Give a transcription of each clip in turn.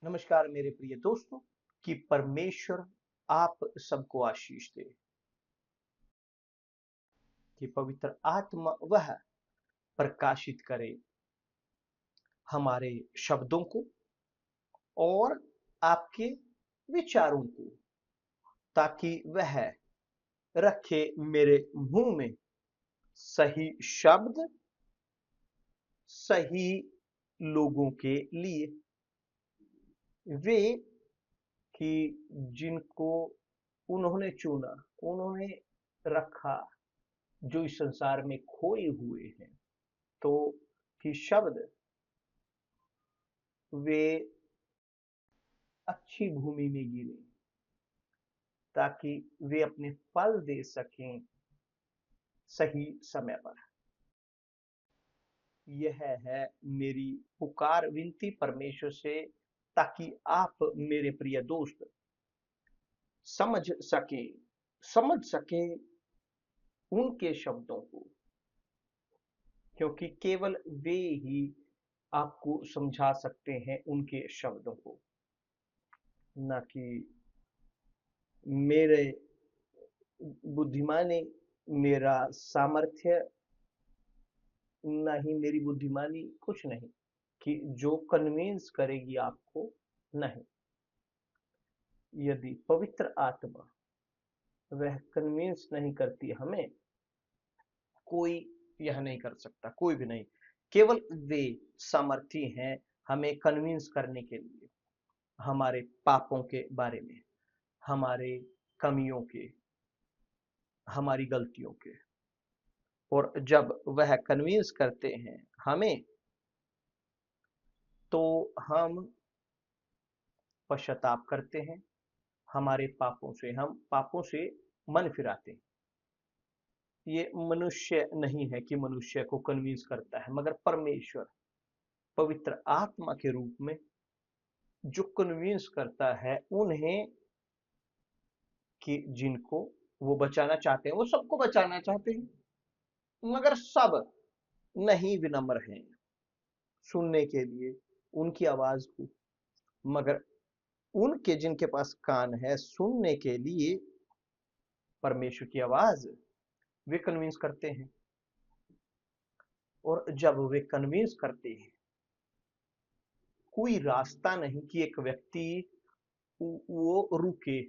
नमस्कार मेरे प्रिय दोस्तों। कि परमेश्वर आप सबको आशीष दे। कि पवित्र आत्मा वह प्रकाशित करे हमारे शब्दों को और आपके विचारों को, ताकि वह रखे मेरे मुंह में सही शब्द सही लोगों के लिए, वे कि जिनको उन्होंने चुना, उन्होंने रखा, जो इस संसार में खोए हुए हैं, तो कि शब्द वे अच्छी भूमि में गिरे, ताकि वे अपने फल दे सकें सही समय पर। यह है मेरी पुकार विनती परमेश्वर से, ताकि आप मेरे प्रिय दोस्त समझ सके समझ सके उनके शब्दों को, क्योंकि केवल वे ही आपको समझा सकते हैं उनके शब्दों को, न कि मेरे बुद्धिमानी, मेरा सामर्थ्य, न ही मेरी बुद्धिमानी, कुछ नहीं कि जो कन्विंस करेगी आपको। नहीं, यदि पवित्र आत्मा वह कन्विंस नहीं करती हमें, कोई यह नहीं कर सकता, कोई भी नहीं। केवल वे सामर्थी हैं हमें कन्विंस करने के लिए, हमारे पापों के बारे में, हमारे कमियों के, हमारी गलतियों के। और जब वह कन्विंस करते हैं हमें, तो हम पश्चाताप करते हैं, हमारे हम पापों से मन फिराते हैं। ये मनुष्य नहीं है कि मनुष्य को कन्विंस करता है, मगर परमेश्वर पवित्र आत्मा के रूप में जो कन्विंस करता है उन्हें, कि जिनको वो बचाना चाहते हैं, वो सबको बचाना चाहते हैं, मगर सब नहीं विनम्र हैं सुनने के लिए उनकी आवाज को। मगर उनके जिनके पास कान है सुनने के लिए परमेश्वर की आवाज, वे कन्विंस करते हैं। और जब वे कन्विंस करते हैं, कोई रास्ता नहीं कि एक व्यक्ति वो रुके,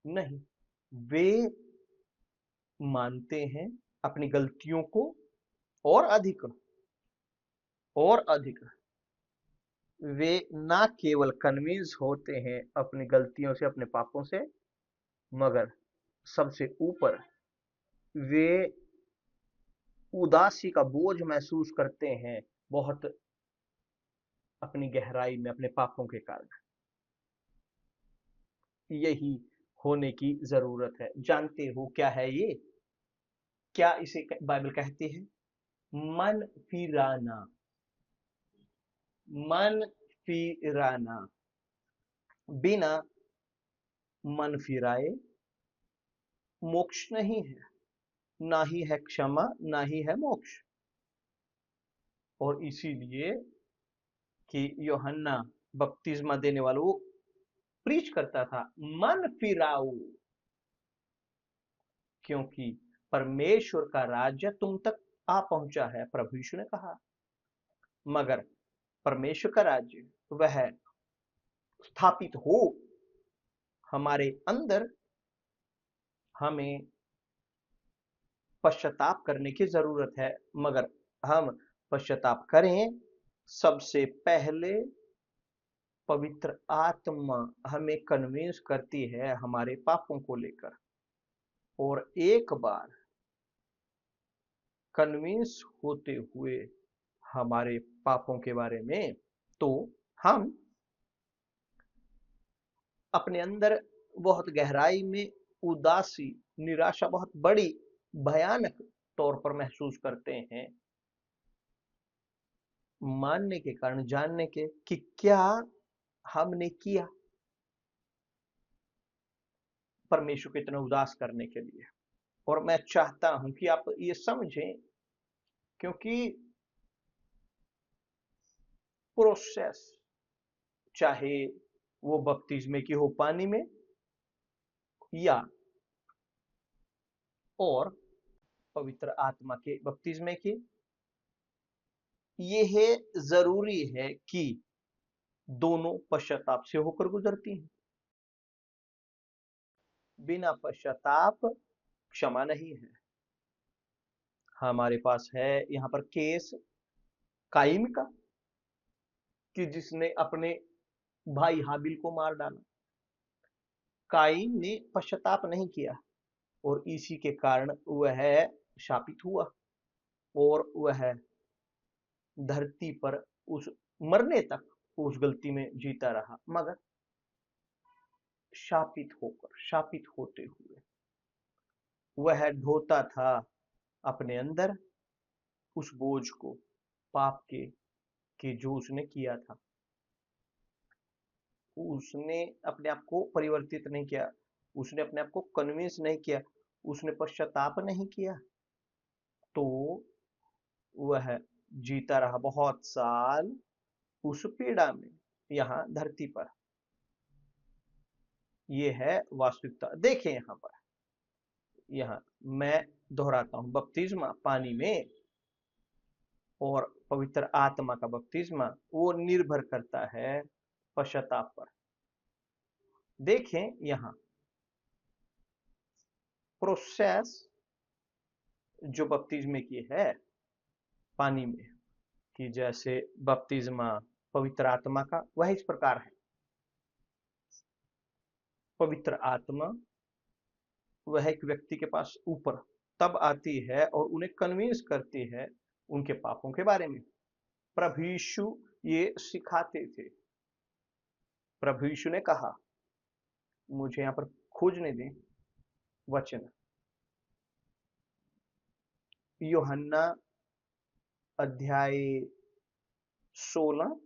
नहीं, वे मानते हैं अपनी गलतियों को, और अधिक और अधिक वे ना केवल कन्विंस होते हैं अपनी गलतियों से, अपने पापों से, मगर सबसे ऊपर वे उदासी का बोझ महसूस करते हैं बहुत, अपनी गहराई में अपने पापों के कारण। यही होने की जरूरत है। जानते हो क्या है ये? क्या इसे बाइबल कहती है? मन फिराना। मन फिराना। बिना मन फिराए मोक्ष नहीं है, ना ही है क्षमा, ना ही है मोक्ष। और इसीलिए कि यूहन्ना बपतिस्मा देने वाला वो प्रीच करता था, मन फिराओ, क्योंकि परमेश्वर का राज्य तुम तक आ पहुंचा है, प्रभु यीशु ने कहा। मगर परमेश्वर का राज्य वह स्थापित हो हमारे अंदर, हमें पश्चाताप करने की जरूरत है। मगर हम पश्चाताप करें, सबसे पहले पवित्र आत्मा हमें कन्विंस करती है हमारे पापों को लेकर। और एक बार कन्विंस होते हुए हमारे पापों के बारे में, तो हम अपने अंदर बहुत गहराई में उदासी, निराशा बहुत बड़ी भयानक तौर पर महसूस करते हैं, मानने के कारण, जानने के कि क्या हमने किया परमेश्वर को इतना उदास करने के लिए। और मैं चाहता हूं कि आप ये समझें, क्योंकि प्रोसेस, चाहे वो बपतिस्मे की हो पानी में या और पवित्र आत्मा के बपतिस्मे की। यह जरूरी है कि दोनों पश्चाताप से होकर गुजरती हैं। बिना पश्चाताप क्षमा नहीं है। हमारे पास है यहां पर केस कायम का, कि जिसने अपने भाई हाबिल को मार डाला। कायीन ने पश्चाताप नहीं किया और इसी के कारण वह शापित हुआ और वह धरती पर उस मरने तक उस गलती में जीता रहा, मगर शापित होते हुए वह ढोता था अपने अंदर उस बोझ को, पाप के जो उसने किया था। उसने अपने आप को परिवर्तित नहीं किया, उसने अपने आप को कन्विंस नहीं किया, उसने पश्चाताप नहीं किया, तो वह जीता रहा बहुत साल उस पीड़ा में यहां धरती पर। यह है वास्तविकता। देखें यहां पर, यहां मैं दोहराता हूं, बपतिस्मा पानी में और पवित्र आत्मा का बपतिस्मा वो निर्भर करता है पश्चाताप पर। देखें यहां प्रोसेस जो बपतिस्मे की है पानी में, कि जैसे बपतिस्मा पवित्र आत्मा का, वह इस प्रकार है। पवित्र आत्मा वह एक व्यक्ति के पास ऊपर तब आती है और उन्हें कन्विंस करती है उनके पापों के बारे में। प्रभु यीशु ये सिखाते थे। प्रभु यीशु ने कहा, मुझे यहां पर खोजने दें वचन, यूहन्ना अध्याय 16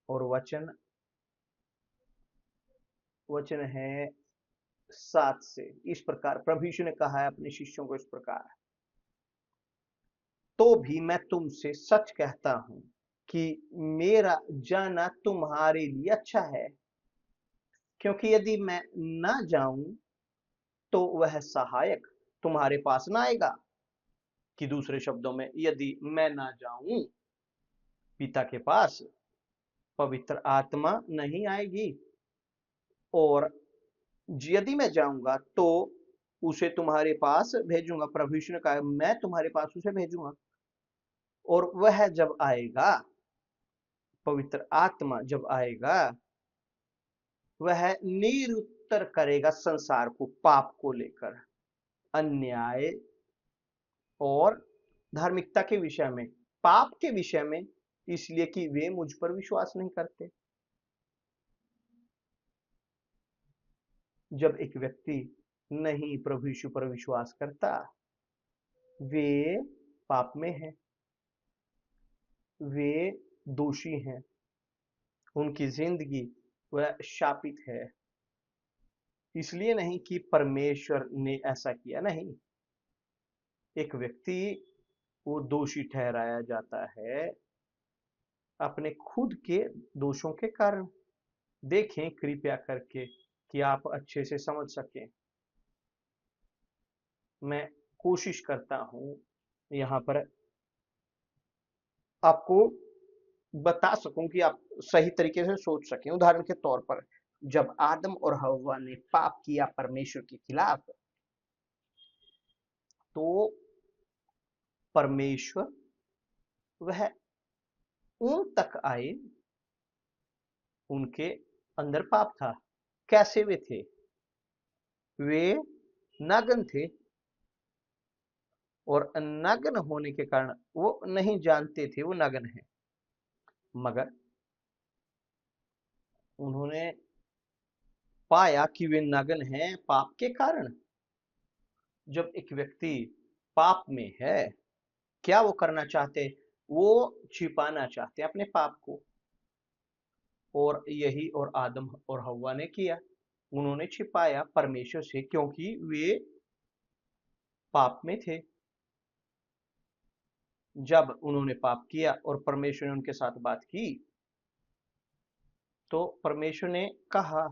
और वचन है 7 से। इस प्रकार प्रभु यीशु ने कहा है अपने शिष्यों को इस प्रकार, तो भी मैं तुमसे सच कहता हूं कि मेरा जाना तुम्हारे लिए अच्छा है, क्योंकि यदि मैं ना जाऊं तो वह सहायक तुम्हारे पास ना आएगा। कि दूसरे शब्दों में, यदि मैं ना जाऊं पिता के पास, पवित्र आत्मा नहीं आएगी, और यदि मैं जाऊंगा तो उसे तुम्हारे पास भेजूंगा। प्रभु यीशु ने कहा, मैं तुम्हारे पास उसे भेजूंगा, और वह जब आएगा, पवित्र आत्मा जब आएगा, वह निरुत्तर करेगा संसार को पाप को लेकर, अन्याय और धार्मिकता के विषय में, पाप के विषय में, इसलिए कि वे मुझ पर विश्वास नहीं करते। जब एक व्यक्ति नहीं प्रभु यीशु पर विश्वास करता, वे पाप में हैं, वे दोषी हैं, उनकी जिंदगी वह शापित है। इसलिए नहीं कि परमेश्वर ने ऐसा किया, नहीं, एक व्यक्ति वो दोषी ठहराया जाता है अपने खुद के दोषों के कारण। देखें कृपया करके कि आप अच्छे से समझ सकें। मैं कोशिश करता हूं यहां पर आपको बता सकूं कि आप सही तरीके से सोच सकें। उदाहरण के तौर पर, जब आदम और हव्वा ने पाप किया परमेश्वर के खिलाफ, तो परमेश्वर वह उन तक आए, उनके अंदर पाप था। कैसे वे थे? वे नग्न थे, और नग्न होने के कारण वो नहीं जानते थे वो नग्न है, मगर उन्होंने पाया कि वे नग्न हैं पाप के कारण। जब एक व्यक्ति पाप में है, क्या वो करना चाहते? वो छिपाना चाहते अपने पाप को, और यही और आदम और हव्वा ने किया। उन्होंने छिपाया परमेश्वर से, क्योंकि वे पाप में थे। जब उन्होंने पाप किया और परमेश्वर ने उनके साथ बात की, तो परमेश्वर ने कहा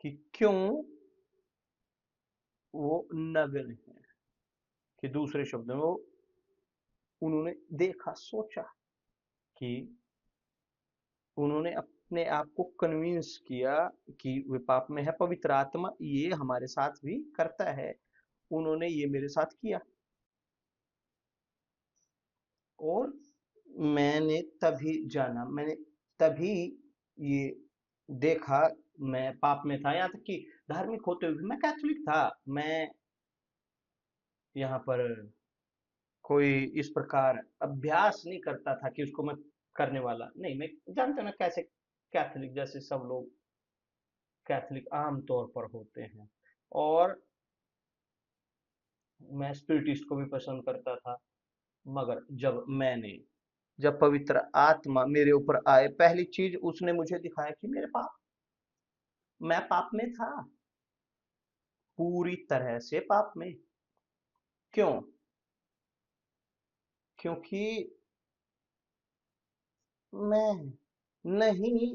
कि क्यों वो नग्न है, कि दूसरे शब्दों में उन्होंने देखा, सोचा कि उन्होंने अपने आप को कन्विंस किया कि वे पाप में है। पवित्र आत्मा ये हमारे साथ भी करता है, उन्होंने ये मेरे साथ किया। और मैंने तभी जाना, मैंने तभी ये देखा, मैं पाप में था। यहाँ तक कि धार्मिक होते हुए मैं कैथोलिक था, मैं यहाँ पर कोई इस प्रकार अभ्यास नहीं करता था कि उसको मैं करने वाला नहीं। मैं जानते ना कैसे कैथोलिक जैसे सब लोग कैथोलिक आम तौर पर होते हैं। और मैं स्पिरिटिस्ट को भी पसंद करता था। मगर जब पवित्र आत्मा मेरे ऊपर आए, पहली चीज उसने मुझे दिखाया कि मैं पाप में था, पूरी तरह से पाप में। क्यों? क्योंकि मैं नहीं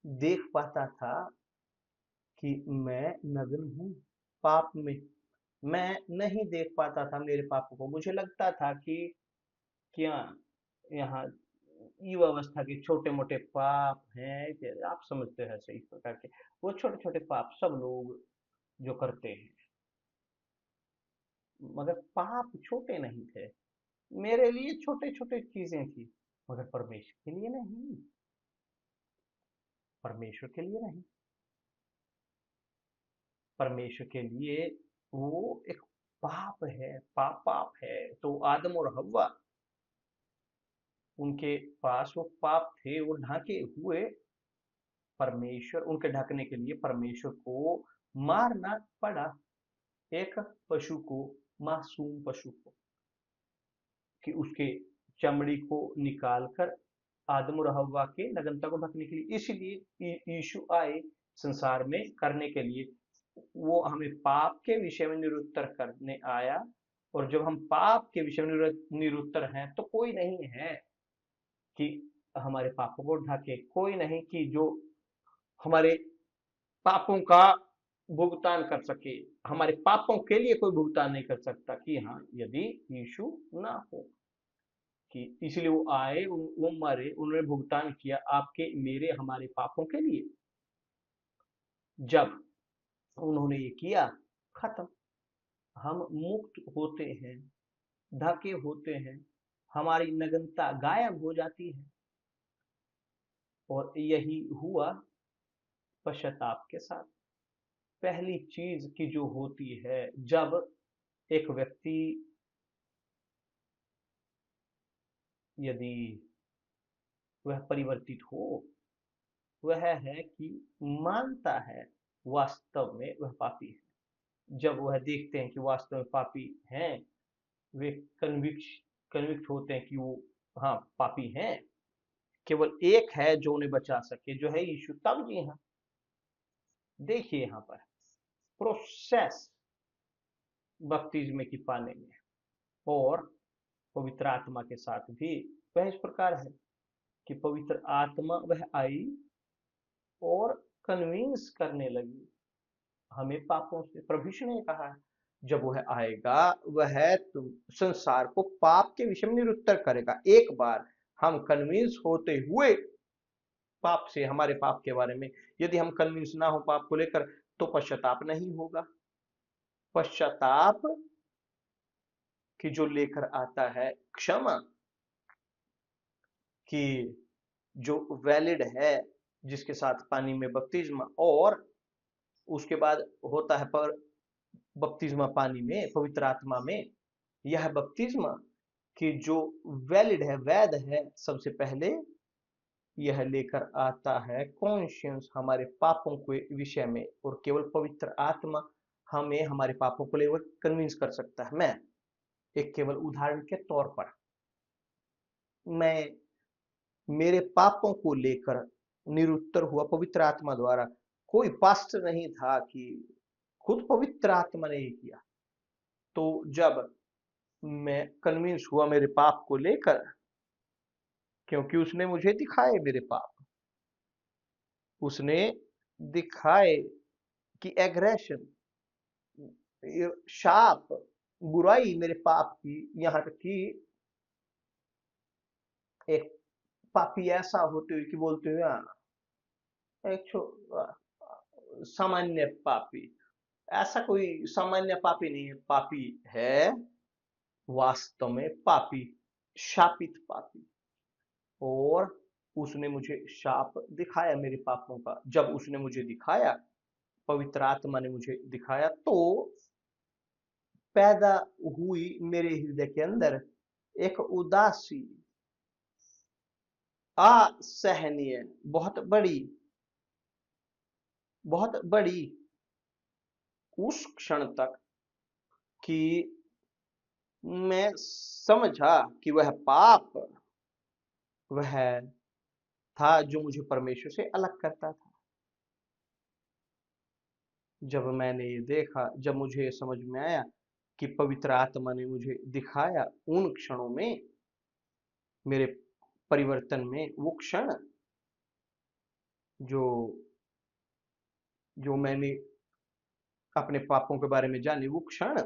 देख पाता था कि मैं नग्न हूं पाप में। मैं नहीं देख पाता था मेरे पापों को। मुझे लगता था कि क्या यहाँ युवा अवस्था के छोटे मोटे पाप हैं, आप समझते हैं सही प्रकार के, वो छोटे छोटे पाप सब लोग जो करते हैं। मगर पाप छोटे नहीं थे, मेरे लिए छोटे छोटे चीजें थी, मगर परमेश्वर के लिए नहीं। परमेश्वर के लिए नहीं, परमेश्वर के लिए वो एक पाप है, पाप है। तो आदम और हव्वा, उनके पास वो पाप थे, वो ढांके हुए। परमेश्वर उनके ढकने के लिए परमेश्वर को मारना पड़ा, एक पशु को, मासूम पशु को, कि उसके चमड़ी को निकालकर आदम और हव्वा के नग्नता को ढकने के लिए। इसलिए यीशु आए संसार में करने के लिए, वो हमें पाप के विषय में निरुत्तर करने आया। और जब हम पाप के विषय में निरुत्तर हैं, तो कोई नहीं है कि हमारे पापों को ढके, कोई नहीं कि जो हमारे पापों का भुगतान कर सके। हमारे पापों के लिए कोई भुगतान नहीं कर सकता कि हाँ, यदि यीशु ना हो। कि इसलिए वो आए, वो मरे, उन्होंने भुगतान किया आपके मेरे हमारे पापों के लिए। जब उन्होंने ये किया, खत्म, हम मुक्त होते हैं, ढके होते हैं, हमारी नग्नता गायब हो जाती है। और यही हुआ पश्चाताप के साथ। पहली चीज की जो होती है जब एक व्यक्ति, यदि वह परिवर्तित हो, वह है कि मानता है वास्तव में वह पापी है। जब वह देखते हैं कि वास्तव में पापी हैं, वे कन्विक्ट होते हैं कि वो हाँ पापी हैं। केवल एक है जो उन्हें बचा सके, जो है यीशु। तब जी हाँ, देखिए यहाँ पर प्रोसेस बपतिस्मे की पाने में और पवित्र आत्मा के साथ भी वह इस प्रकार है कि पवित्र आत्मा वह आई और कन्विंस करने लगी हमें पापों से। प्रभु यीशु ने कहा जब वह आएगा, वह संसार को पाप के विषय में निरुत्तर करेगा। एक बार हम कन्विंस होते हुए पाप से, हमारे पाप के बारे में, यदि हम कन्विंस ना हो पाप को लेकर, तो पश्चाताप नहीं होगा। पश्चाताप की जो लेकर आता है क्षमा, कि जो वैलिड है, जिसके साथ पानी में बपतिस्मा, और उसके बाद होता है पर बपतिस्मा पानी में, पवित्र आत्मा में। यह बपतिस्मा कि जो वैलिड है, वैध है, सबसे पहले यह लेकर आता है कॉन्शियंस हमारे पापों के विषय में। और केवल पवित्र आत्मा हमें हमारे पापों को लेकर कन्विंस कर सकता है। मैं एक केवल उदाहरण के तौर पर, मैं मेरे पापों को लेकर निरुत्तर हुआ पवित्र आत्मा द्वारा। कोई पास्टर नहीं था कि खुद पवित्र आत्मा ने ये किया। तो जब मैं कन्विंस हुआ मेरे पाप को लेकर, क्योंकि उसने मुझे दिखाए मेरे पाप। उसने दिखाए कि एग्रेशन, शाप, बुराई मेरे पाप की, यहाँ तक कि एक पापी ऐसा होते हुए कि बोलते हुए एक सामान्य पापी, ऐसा कोई सामान्य पापी नहीं है, पापी है वास्तव में, पापी, शापित पापी। और उसने मुझे शाप दिखाया मेरे पापों का। जब उसने मुझे दिखाया, पवित्र आत्मा ने मुझे दिखाया, तो पैदा हुई मेरे हृदय के अंदर एक उदासी, असहनीय, बहुत बड़ी, उस क्षण तक कि मैं समझा कि वह पाप वह था जो मुझे परमेश्वर से अलग करता था। जब मैंने ये देखा, जब मुझे ये समझ में आया कि पवित्र आत्मा ने मुझे दिखाया, उन क्षणों में मेरे परिवर्तन में वो क्षण जो जो मैंने अपने पापों के बारे में जानी, वो क्षण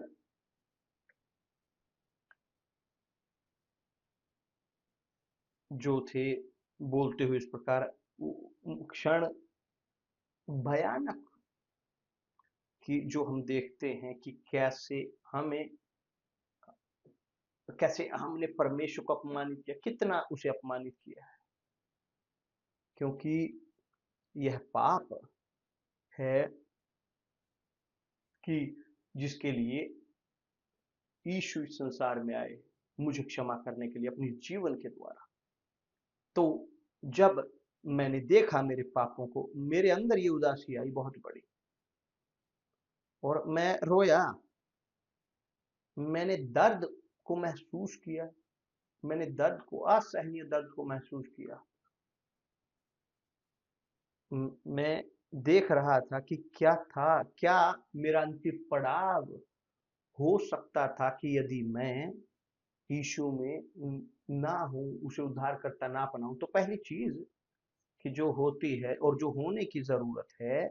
जो थे बोलते हुए इस प्रकार, क्षण भयानक, कि जो हम देखते हैं कि कैसे हमने परमेश्वर को अपमानित किया, कितना उसे अपमानित किया है। क्योंकि यह पाप है कि जिसके लिए यीशु इस संसार में आए, मुझे क्षमा करने के लिए अपने जीवन के द्वारा। तो जब मैंने देखा मेरे पापों को, मेरे अंदर ये उदासी आई बहुत बड़ी, और मैं रोया। मैंने दर्द को महसूस किया, मैंने दर्द को, असहनीय दर्द को महसूस किया। मैं देख रहा था कि क्या मेरा अंतिम पड़ाव हो सकता था कि यदि मैं यीशु में ना हूं, उसे उद्धारकर्ता ना अपनाऊं। तो पहली चीज कि जो होती है और जो होने की जरूरत है,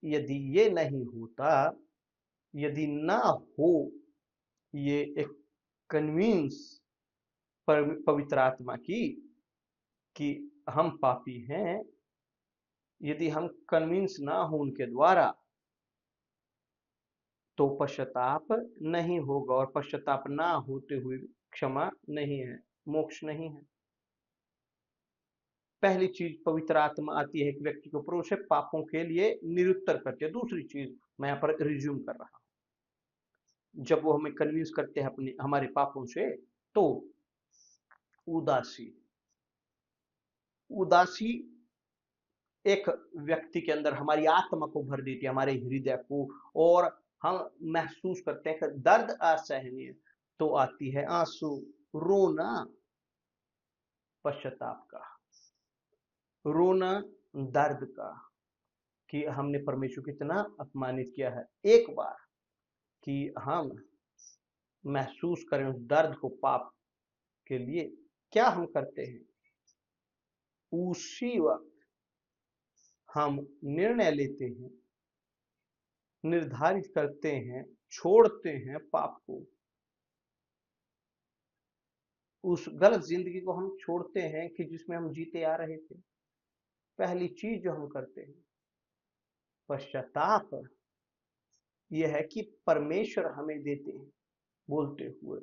यदि ये नहीं होता, यदि ना हो ये एक कन्विंस पवित्र आत्मा की कि हम पापी हैं, यदि हम कन्विंस ना हो उनके द्वारा, तो पश्चाताप नहीं होगा, और पश्चाताप ना होते हुए क्षमा नहीं है, मोक्ष नहीं है। पहली चीज, पवित्र आत्मा आती है एक व्यक्ति के ऊपर, उसे पापों के लिए निरुत्तर करती है। दूसरी चीज मैं यहाँ पर रिज्यूम कर रहा हूं, जब वो हमें कन्विंस करते हैं अपने हमारे पापों से, तो उदासी, उदासी एक व्यक्ति के अंदर हमारी आत्मा को भर देती है, हमारे हृदय को, और हम महसूस करते हैं कि दर्द असहनीय। तो आती है आंसू, रोना, पश्चाताप का रोना, दर्द का, कि हमने परमेश्वर को कितना अपमानित किया है। एक बार कि हम महसूस करें उस दर्द को, पाप के लिए क्या हम करते हैं, उसी वक्त हम निर्णय लेते हैं, निर्धारित करते हैं, छोड़ते हैं पाप को, उस गलत जिंदगी को हम छोड़ते हैं कि जिसमें हम जीते आ रहे थे। पहली चीज जो हम करते हैं पश्चाताप, यह है कि परमेश्वर हमें देते हैं, बोलते हुए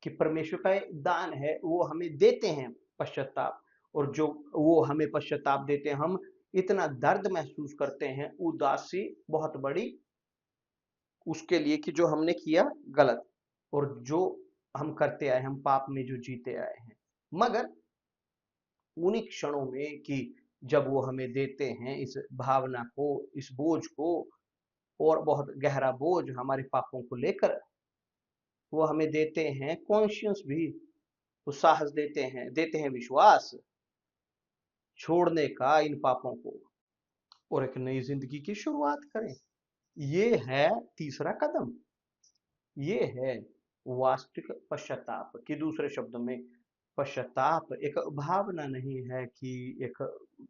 कि परमेश्वर का दान है, वो हमें देते हैं पश्चाताप। और जो वो हमें पश्चाताप देते हैं, हम इतना दर्द महसूस करते हैं, उदासी बहुत बड़ी, उसके लिए कि जो हमने किया गलत, और जो हम करते आए, हम पाप में जो जीते आए हैं। मगर उन्हीं क्षणों में कि जब वो हमें देते हैं इस भावना को, इस बोझ को, और बहुत गहरा बोझ हमारे पापों को लेकर, वो हमें देते हैं कॉन्शियस भी, वो साहस देते हैं विश्वास छोड़ने का इन पापों को, और एक नई जिंदगी की शुरुआत करें। ये है तीसरा कदम, ये है वास्तविक पश्चाताप कि दूसरे शब्दों में पश्चाताप एक भावना नहीं है कि एक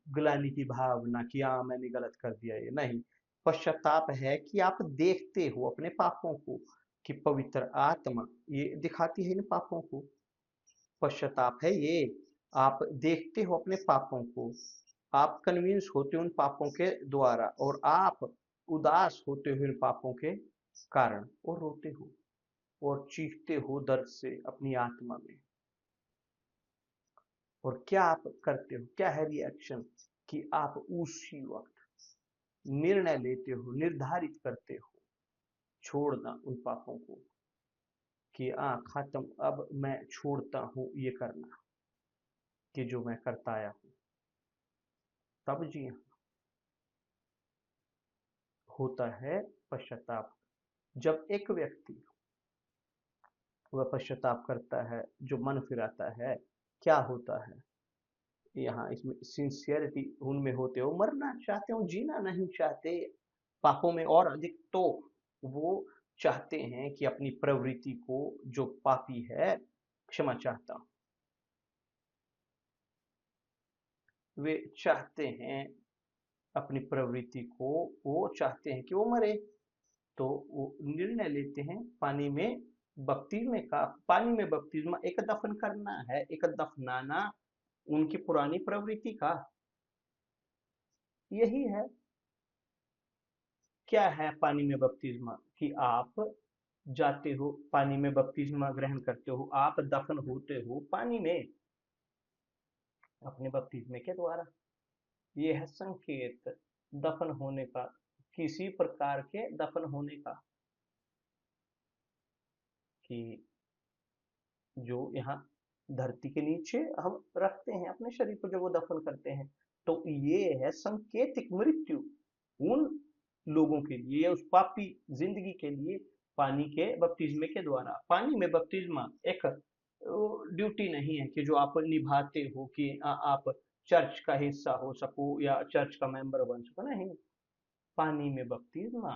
ग्लानि की भावना कि हाँ मैंने गलत कर दिया, ये नहीं। पश्चाताप है कि आप देखते हो अपने पापों को, कि पवित्र आत्मा ये दिखाती है इन पापों को। पश्चाताप है ये, आप देखते हो अपने पापों को, आप कन्विंस होते हो उन पापों के द्वारा, और आप उदास होते हो इन पापों के कारण, और रोते हो और चीखते हो दर्द से अपनी आत्मा में। और क्या आप करते हो, क्या है रिएक्शन, कि आप उसी वक्त निर्णय लेते हो, निर्धारित करते हो छोड़ना उन पापों को, कि खत्म, अब मैं छोड़ता हूं ये करना, कि जो मैं करता आया हूं। तब जी हाँ, होता है पश्चाताप। जब एक व्यक्ति वह पश्चाताप करता है, जो मन फिराता है, क्या होता है यहाँ, इसमें सिंसियरिटी उनमें होते हो, मरना चाहते हो, जीना नहीं चाहते पापों में, और अधिक तो वो चाहते हैं कि अपनी प्रवृत्ति को, जो पापी है, क्षमा चाहता हूं, वे चाहते हैं अपनी प्रवृत्ति को, वो चाहते हैं कि वो मरे, तो वो निर्णय लेते हैं पानी में बपतिस्मे का। पानी में बपतिस्मा एक दफन करना है, एक दफनाना उनकी पुरानी प्रवृत्ति का, यही है। क्या है पानी में बपतिस्मा, कि आप जाते हो पानी में बपतिस्मा ग्रहण करते हो, आप दफन होते हो पानी में अपने बपतिस्मे के द्वारा। ये है संकेत दफन होने का, किसी प्रकार के दफन होने का, कि जो यहाँ धरती के नीचे हम रखते हैं अपने शरीर को, जब वो दफन करते हैं, तो ये है संकेतिक मृत्यु उन लोगों के लिए, उस पापी जिंदगी के लिए, पानी के बपतिस्मे के द्वारा। पानी में बपतिस्मा एक ड्यूटी नहीं है कि जो आप निभाते हो, कि आप चर्च का हिस्सा हो सको या चर्च का मेंबर बन सको, नहीं। पानी में बपतिस्मा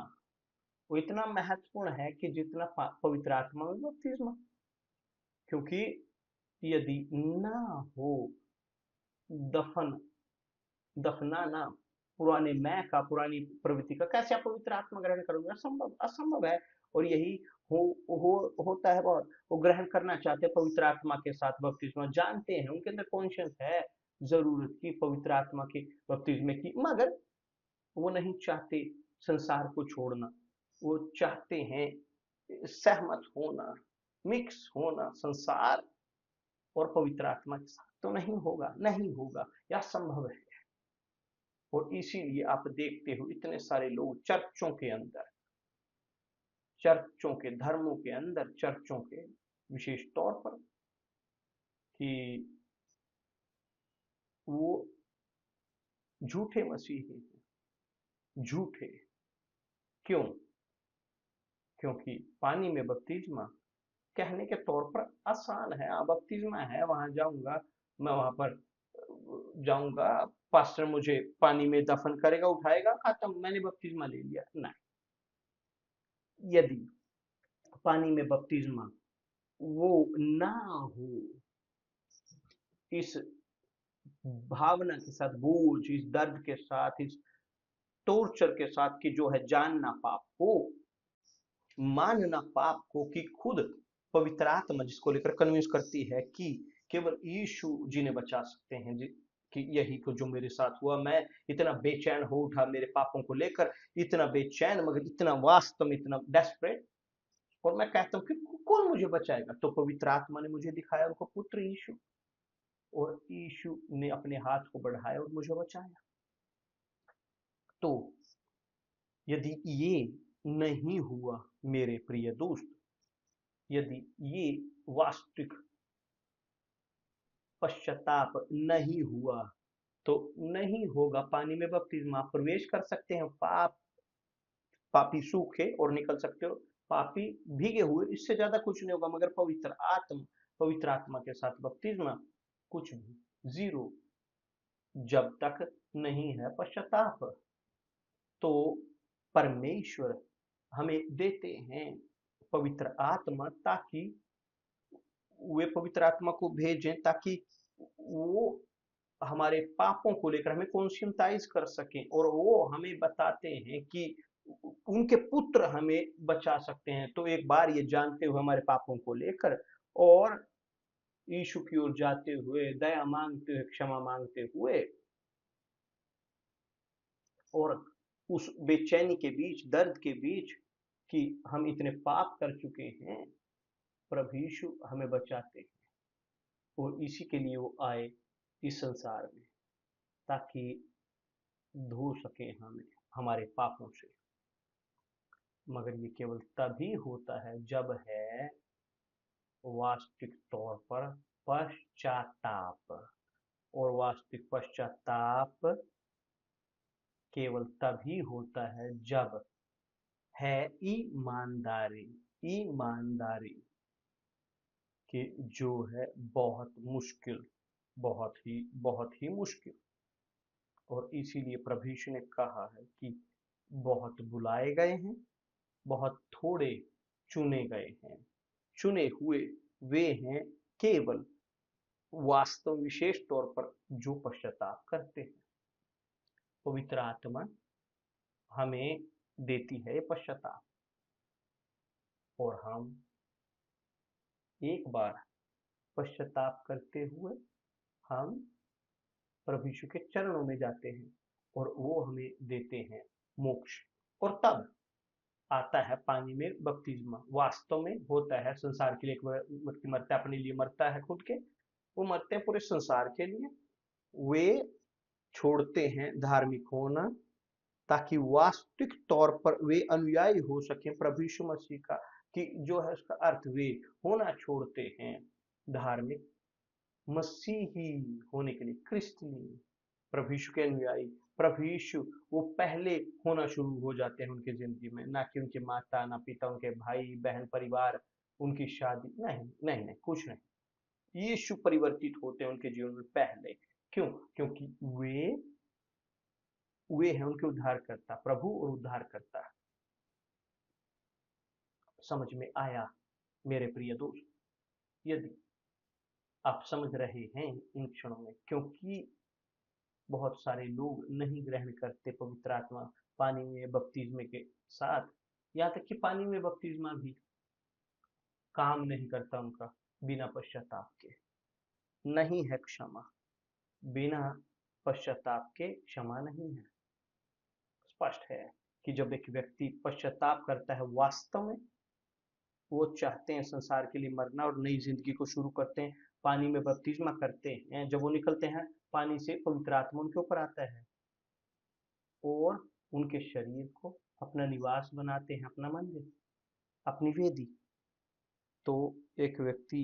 वो इतना महत्वपूर्ण है कि जितना पवित्र आत्मा में बपतिस्मा, क्योंकि यदि ना हो दफन, दफनाना पुराने मैं का, पुरानी प्रवृत्ति का, कैसे आप पवित्र आत्मा ग्रहण करोगे, असंभव, असंभव है। और यही होता है, वो ग्रहण करना चाहते हैं पवित्र आत्मा के साथ बपतिस्मा, जानते हैं, उनके अंदर कॉन्शियस है जरूरत की पवित्र आत्मा की बपतिस्मे की, मगर वो नहीं चाहते संसार को छोड़ना, वो चाहते हैं सहमत होना, मिक्स होना संसार और पवित्र आत्मा के साथ, तो नहीं होगा, नहीं होगा, यह संभव है। और इसीलिए आप देखते हो इतने सारे लोग चर्चों के अंदर, चर्चों के धर्मों के अंदर, चर्चों के विशेष तौर पर, कि वो झूठे मसीही हैं, झूठे। क्यों? क्योंकि पानी में बपतिस्मा कहने के तौर पर आसान है, बपतिस्मा है, वहां जाऊंगा, मैं वहां पर जाऊंगा, पास्टर मुझे पानी में दफन करेगा, उठाएगा, खत्म, मैंने बपतिस्मा ले लिया। नहीं, यदि पानी में बपतिस्मा वो ना हो, इस भावना के साथ, बोझ, इस दर्द के साथ, इस टॉर्चर के साथ, कि जो है जानना पाप को, मानना पाप को, कि खुद पवित्र आत्मा जिसको लेकर कन्विंस करती है कि केवल यीशु जी ने बचा सकते हैं जी, कि यही को जो मेरे साथ हुआ, मैं इतना बेचैन हो उठा मेरे पापों को लेकर, इतना बेचैन, मगर इतना वास्तव में इतना डेस्परेट, और मैं कहता हूँ कि कौन मुझे बचाएगा, तो पवित्र आत्मा ने मुझे दिखाया उनको पुत्र यीशु, और यीशु ने अपने हाथ को बढ़ाया और मुझे बचाया। तो यदि ये नहीं हुआ मेरे प्रिय दोस्त, यदि ये वास्तविक पश्चाताप नहीं हुआ, तो नहीं होगा पानी में बपतिस्मा। आप प्रवेश कर सकते हैं, पापी सूखे और निकल सकते हो, पापी भीगे हुए, इससे ज्यादा कुछ नहीं होगा, मगर पवित्र आत्मा के साथ बपतिस्मा कुछ भी, जीरो, जब तक नहीं है पश्चाताप। तो परमेश्वर हमें देते हैं पवित्र आत्मा, ताकि वे पवित्र आत्मा को भेजें ताकि वो हमारे पापों को लेकर हमें कॉन्शियंटाइज कर सकें, और वो हमें बताते हैं कि उनके पुत्र हमें बचा सकते हैं। तो एक बार ये जानते हुए हमारे पापों को लेकर, और यीशु की ओर जाते हुए, दया मांगते हुए, क्षमा मांगते हुए, और उस बेचैनी के बीच, दर्द के बीच कि हम इतने पाप कर चुके हैं, प्रभु यीशु हमें बचाते हैं। और इसी के लिए वो आए इस संसार में, ताकि धो सके हमें हमारे पापों से। मगर ये केवल तभी होता है जब है वास्तविक तौर पर पश्चाताप। और वास्तविक पश्चाताप केवल तभी होता है जब है ईमानदारी। ईमानदारी कि जो है बहुत मुश्किल, बहुत ही मुश्किल। और इसीलिए प्रभु यीशु ने कहा है कि बहुत बुलाए गए हैं, बहुत थोड़े चुने गए हैं। चुने हुए वे हैं केवल वास्तव विशेष तौर पर जो पश्चाताप करते हैं। पवित्र आत्मा हमें देती है पश्चाताप, और हम एक बार पश्चाताप करते हुए हम प्रभु यीशु के चरणों में जाते हैं, और वो हमें देते हैं मोक्ष। और तब आता है पानी में बपतिस्मा। वास्तव में होता है संसार के लिए, एक व्यक्ति मरता है, अपने लिए मरता है खुद के, वो मरते हैं पूरे संसार के लिए। वे छोड़ते हैं धार्मिक होना, ताकि वास्तविक तौर पर वे अनुयायी हो सकें प्रभु यीशु मसीह का, कि जो है उसका अर्थ वे होना छोड़ते हैं धार्मिक, मसीही होने के लिए, क्रिस्टियन, प्रभु यीशु के अनुयायी। प्रभु यीशु वो पहले होना शुरू हो जाते हैं उनकी जिंदगी में, ना कि उनके माता, ना पिता, उनके भाई बहन, परिवार, उनकी शादी, नहीं नहीं नहीं, कुछ नहीं। यीशु परिवर्तित होते हैं उनके जीवन में पहले। क्यों? क्योंकि वे हैं उनके उद्धारकर्ता, प्रभु और उद्धारकर्ता। समझ में आया मेरे प्रिय दोस्त? यदि आप समझ रहे हैं इन क्षणों में, क्योंकि बहुत सारे लोग नहीं ग्रहण करते पवित्र आत्मा पानी में बपतिस्मे के साथ, यहाँ तक कि पानी में बपतिस्मा भी काम नहीं करता उनका बिना पश्चाताप के। नहीं है क्षमा, बिना पश्चाताप के क्षमा नहीं है। स्पष्ट है कि जब एक व्यक्ति पश्चाताप करता है, वास्तव में वो चाहते हैं संसार के लिए मरना और नई जिंदगी को शुरू करते हैं, पानी में बपतिस्मा करते हैं, जब वो निकलते हैं पानी से, पवित्र आत्मा उनके ऊपर आता है और उनके शरीर को अपना निवास बनाते हैं, अपना मंदिर, अपनी वेदी। तो एक व्यक्ति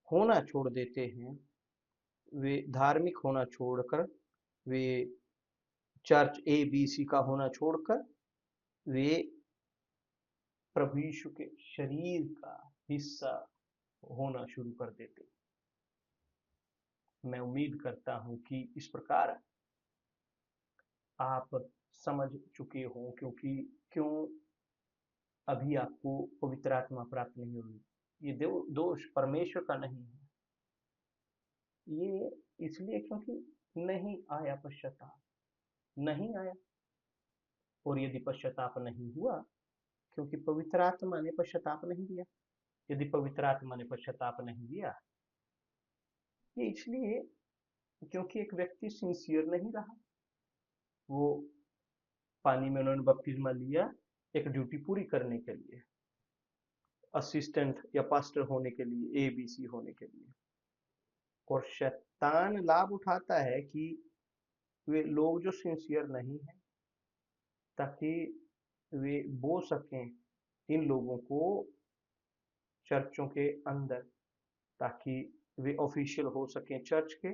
होना छोड़ देते हैं, वे धार्मिक होना छोड़कर, वे चर्च ABC का होना छोड़कर, वे प्रभु यीशु के शरीर का हिस्सा होना शुरू कर देते हैं। मैं उम्मीद करता हूं कि इस प्रकार आप समझ चुके हो, क्योंकि क्यों अभी आपको पवित्र आत्मा प्राप्त नहीं हुई। ये दोष परमेश्वर का नहीं है, ये इसलिए क्योंकि नहीं आया पश्चाताप, नहीं आया। और यदि पश्चाताप नहीं हुआ, क्योंकि पवित्र आत्मा ने पश्चाताप नहीं दिया। यदि पवित्र आत्मा ने पश्चाताप नहीं दिया, ये इसलिए क्योंकि एक व्यक्ति सिंसियर नहीं रहा। वो पानी में उन्होंने बपतिस्मा लिया एक ड्यूटी पूरी करने के लिए, असिस्टेंट या पास्टर होने के लिए, ABC होने के लिए। और शैतान लाभ उठाता है कि वे लोग जो सिंसियर नहीं हैं, ताकि वे बो सकें इन लोगों को चर्चों के अंदर, ताकि वे ऑफिशियल हो सकें चर्च के,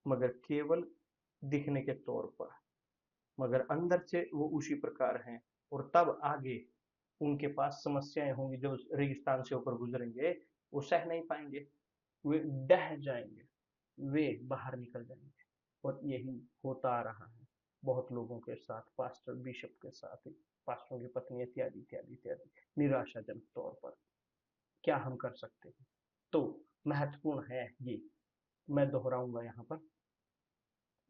मगर केवल दिखने के तौर पर, मगर अंदर से वो उसी प्रकार हैं। और तब आगे उनके पास समस्याएं होंगी, जब रेगिस्तान से होकर गुजरेंगे, वो सह नहीं पाएंगे, वे डह जाएंगे, वे बाहर निकल जाएंगे। और यही होता आ रहा है। बहुत लोगों के साथ, पास्टर बिशप के साथ, पास्टरों की पत्नी इत्यादि इत्यादि इत्यादि, निराशाजनक तौर पर क्या हम कर सकते हैं? तो महत्वपूर्ण है ये, मैं दोहराऊंगा यहाँ पर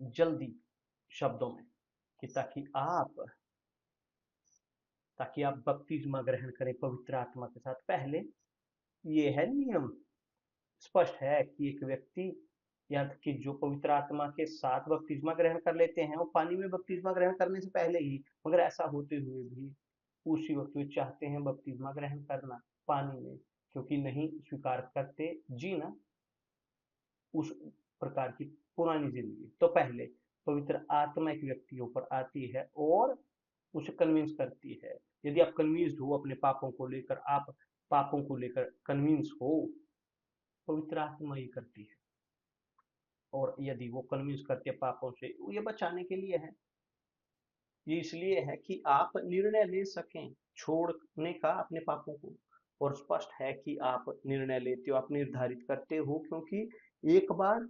जल्दी शब्दों में कि ताकि आप बपतिस्मा ग्रहण करें पवित्र आत्मा के साथ, पहले ये है नियम, स्पष्ट है कि एक व्यक्ति या कि जो पवित्र आत्मा के साथ बपतिस्मा ग्रहण कर लेते हैं वो पानी में बपतिस्मा ग्रहण करने से पहले ही, मगर ऐसा होते हुए भी उसी वक्त वे चाहते हैं बपतिस्मा ग्रहण करना पानी में, क्योंकि नहीं स्वीकार करते जीना उस प्रकार की पुरानी जिंदगी। तो पहले पवित्र आत्मा एक व्यक्तियों पर आती है और उसे कन्विंस करती है। यदि आप कन्विंस्ड हो अपने पापों को लेकर, आप पापों को लेकर कन्विंस हो, पवित्र आत्मा ही करती है। और यदि वो कन्विंस करते पापों से, ये बचाने के लिए है, ये इसलिए है कि आप निर्णय ले सकें छोड़ने का अपने पापों को। और स्पष्ट है कि आप निर्णय लेते हो, आप निर्धारित करते हो, क्योंकि एक बार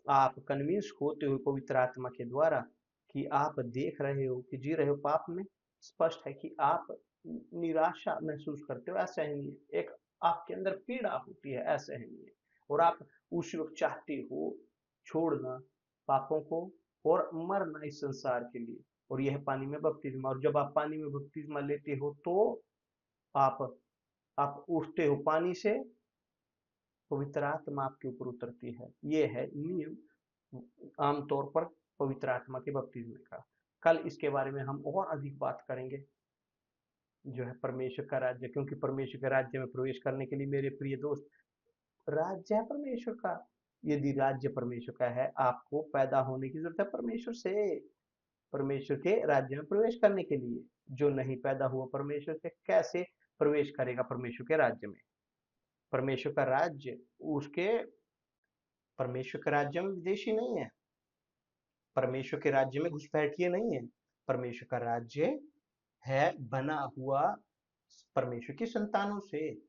आप कन्विंस होते हो पवित्र आत्मा के द्वारा कि आप देख रहे हो कि जी रहे हो पाप में, स्पष्ट है कि आप निराशा महसूस करते हो, असहनीय, एक आपके अंदर पीड़ा होती है, असहनीय, और आप उस वक्त चाहते हो छोड़ना पापों को और मरना इस संसार के लिए, और यह पानी में बपतिस्मा। और जब आप पानी में बपतिस्मा लेते हो तो आप आप उठते हो पानी से, पवित्र आत्मा आपके ऊपर उतरती है। ये है नियम आमतौर पर पवित्र आत्मा के बपतिस्मे का। कल इसके बारे में हम और अधिक बात करेंगे, जो है परमेश्वर का राज्य, क्योंकि परमेश्वर के राज्य में प्रवेश करने के लिए मेरे प्रिय दोस्त, राज्य है परमेश्वर का। यदि राज्य परमेश्वर का है, आपको पैदा होने की जरूरत है परमेश्वर से, परमेश्वर के राज्य में प्रवेश करने के लिए। जो नहीं पैदा हुआ परमेश्वर से, कैसे प्रवेश करेगा परमेश्वर के राज्य में? परमेश्वर का राज्य उसके परमेश्वर के राज्य में विदेशी नहीं है, परमेश्वर के राज्य में घुसपैठिए नहीं है। परमेश्वर का राज्य है बना हुआ परमेश्वर की संतानों से,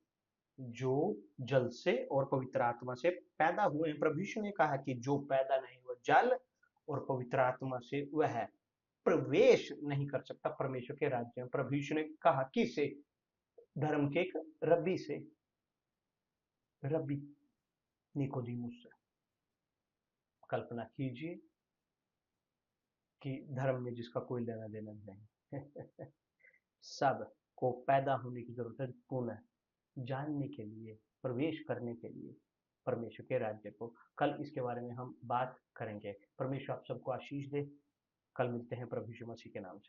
जो जल से और पवित्र आत्मा से पैदा हुए हैं। प्रभु यीशु ने कहा कि जो पैदा नहीं हुआ जल और पवित्र आत्मा से, वह प्रवेश नहीं कर सकता परमेश्वर के राज्य में। प्रभु यीशु ने कहा किसे? धर्म के एक रब्बी से, रब्बी निकोदेमुस से। कल्पना कीजिए कि धर्म में जिसका कोई लेना देना नहीं सब को पैदा होने की जरूरत है पुनः जानने के लिए, प्रवेश करने के लिए परमेश्वर के राज्य को। कल इसके बारे में हम बात करेंगे। परमेश्वर आप सबको आशीष दे। कल मिलते हैं प्रभु यीशु मसीह के नाम से।